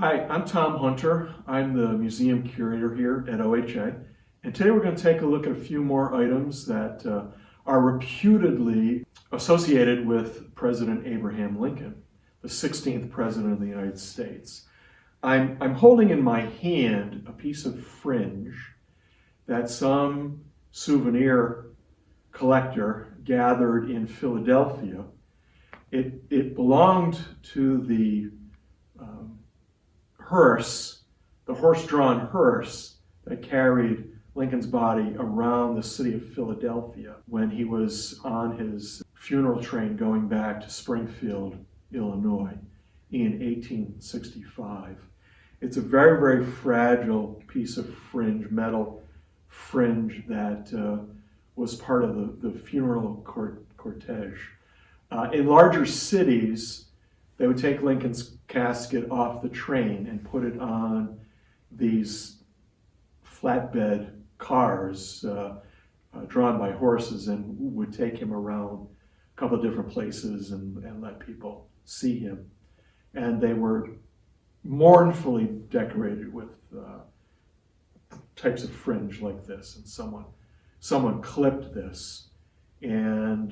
Hi, I'm Tom Hunter. I'm the museum curator here at OHA, and today we're going to take a look at a few more items that are reputedly associated with President Abraham Lincoln, the 16th President of the United States. I'm holding in my hand a piece of fringe that some souvenir collector gathered in Philadelphia. It belonged to the hearse, the horse-drawn hearse that carried Lincoln's body around the city of Philadelphia when he was on his funeral train going back to Springfield, Illinois in 1865. It's a very, very fragile piece of fringe, metal fringe that was part of the funeral cortege. In larger cities, they would take Lincoln's casket off the train and put it on these flatbed cars drawn by horses and would take him around a couple of different places and let people see him. And they were mournfully decorated with types of fringe like this. And someone clipped this, and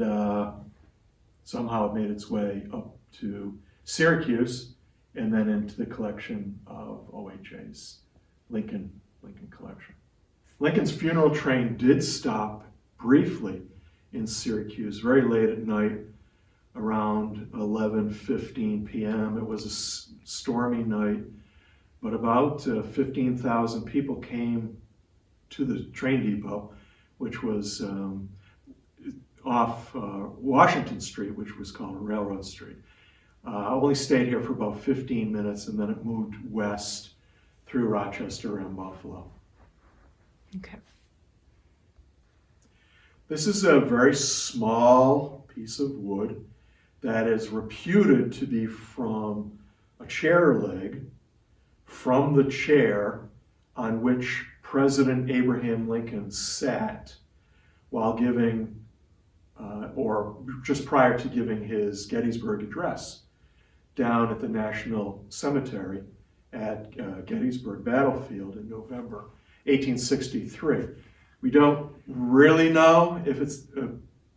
somehow it made its way up to Syracuse and then into the collection of OHA's Lincoln collection. Lincoln's funeral train did stop briefly in Syracuse very late at night, around 11:15 p.m. It was a stormy night, but about 15,000 people came to the train depot, which was off Washington Street, which was called Railroad Street. Only stayed here for about 15 minutes, and then it moved west through Rochester and Buffalo. Okay. This is a very small piece of wood that is reputed to be from a chair leg, from the chair on which President Abraham Lincoln sat while giving, or just prior to giving his Gettysburg Address down at the National Cemetery at Gettysburg Battlefield in November 1863. We don't really know if it's a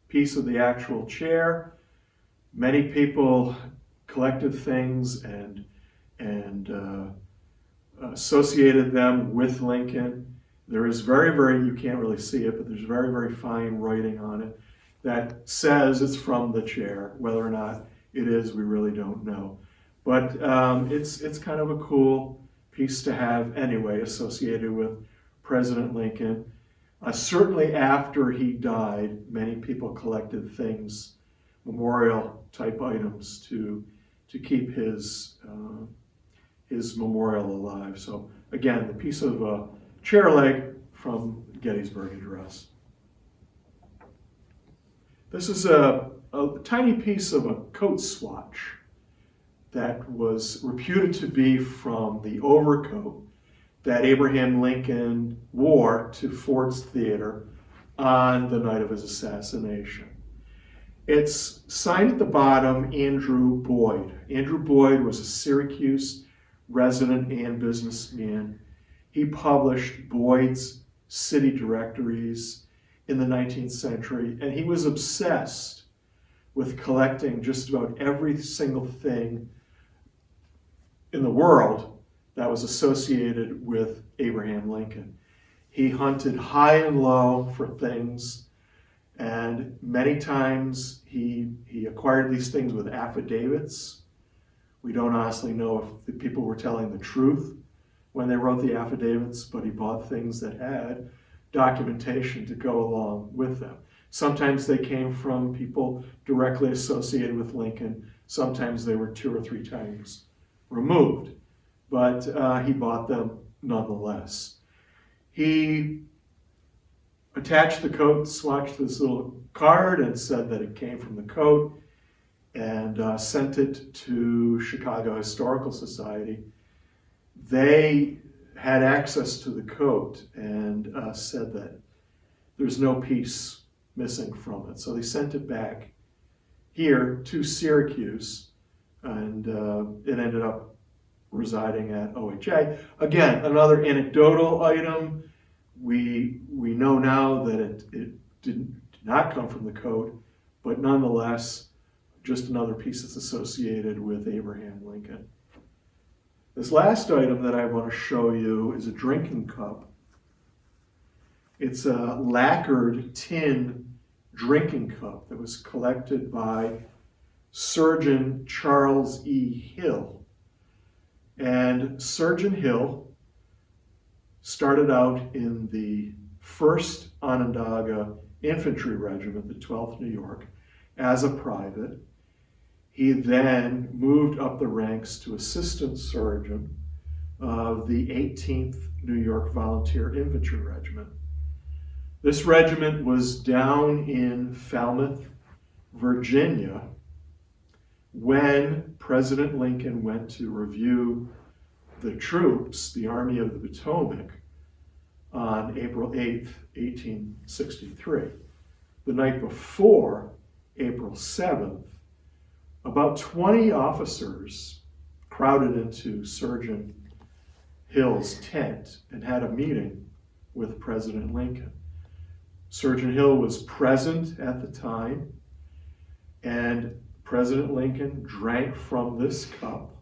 piece of the actual chair. Many people collected things and associated them with Lincoln. There is you can't really see it, but there's very, very fine writing on it that says it's from the chair. Whether or not it is, we really don't know. But it's kind of a cool piece to have anyway, associated with President Lincoln. Certainly after he died, many people collected things, memorial type items to keep his memorial alive. So again, the piece of chair leg from Gettysburg Address. This is a tiny piece of a coat swatch that was reputed to be from the overcoat that Abraham Lincoln wore to Ford's Theater on the night of his assassination. It's signed at the bottom, Andrew Boyd. Andrew Boyd was a Syracuse resident and businessman. He published Boyd's city directories in the 19th century, and he was obsessed with collecting just about every single thing in the world that was associated with Abraham Lincoln. He hunted high and low for things, and many times he acquired these things with affidavits. We don't honestly know if the people were telling the truth when they wrote the affidavits, but he bought things that had documentation to go along with them. Sometimes they came from people directly associated with Lincoln. Sometimes they were 2 or 3 times removed, but he bought them nonetheless. He attached the coat swatch to this little card and said that it came from the coat, and sent it to Chicago Historical Society. They had access to the coat and said that there's no piece missing from it. So they sent it back here to Syracuse, and it ended up residing at OHA. Again, another anecdotal item. We know now that it did not come from the coat, but nonetheless, just another piece that's associated with Abraham Lincoln. This last item that I want to show you is a drinking cup. It's a lacquered tin drinking cup that was collected by Surgeon Charles E. Hill. And Surgeon Hill started out in the 1st Onondaga Infantry Regiment, the 12th New York, as a private. He then moved up the ranks to assistant surgeon of the 18th New York Volunteer Infantry Regiment. This regiment was down in Falmouth, Virginia, when President Lincoln went to review the troops, the Army of the Potomac, on April 8th, 1863. The night before, April 7th, about 20 officers crowded into Surgeon Hill's tent and had a meeting with President Lincoln. Surgeon Hill was present at the time, and President Lincoln drank from this cup.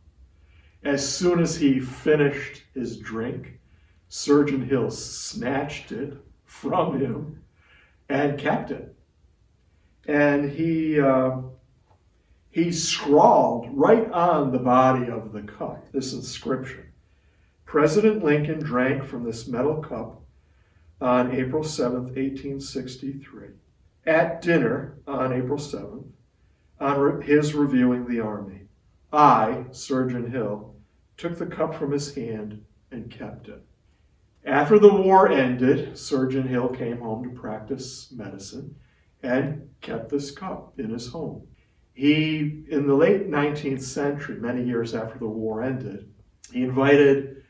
As soon as he finished his drink, Surgeon Hill snatched it from him and kept it. And he scrawled right on the body of the cup this inscription: President Lincoln drank from this metal cup on April 7th, 1863, at dinner on April 7th, on his reviewing the Army. I, Surgeon Hill, took the cup from his hand and kept it. After the war ended, Surgeon Hill came home to practice medicine and kept this cup in his home. He, in the late 19th century, many years after the war ended, he invited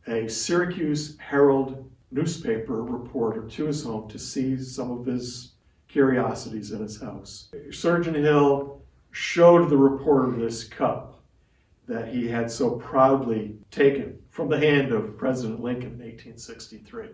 a Syracuse Herald newspaper reporter to his home to see some of his curiosities in his house. Surgeon Hill showed the reporter this cup that he had so proudly taken from the hand of President Lincoln in 1863.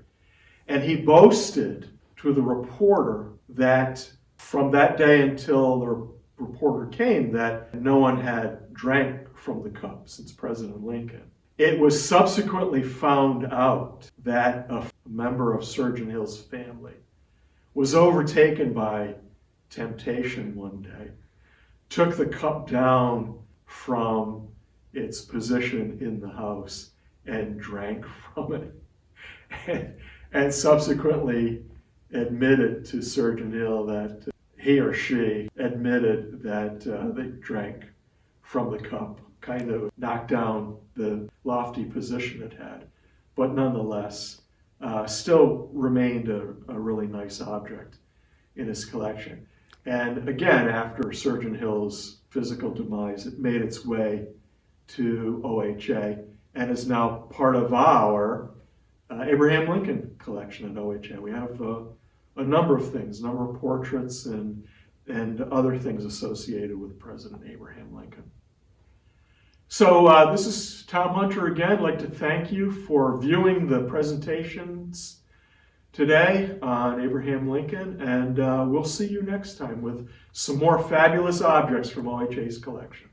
And he boasted to the reporter that from that day until the reporter came, that no one had drank from the cup since President Lincoln. It was subsequently found out that a member of Surgeon Hill's family was overtaken by temptation one day, took the cup down from its position in the house and drank from it, and subsequently admitted to Surgeon Hill that he or she admitted that they drank from the cup, kind of knocked down the lofty position it had, but nonetheless still remained a really nice object in his collection. And again, after Surgeon Hill's physical demise, it made its way to OHA and is now part of our Abraham Lincoln collection at OHA. We have a number of things, a number of portraits and other things associated with President Abraham Lincoln. So this is Tom Hunter again. I'd like to thank you for viewing the presentations today on Abraham Lincoln, and we'll see you next time with some more fabulous objects from OHA's collection.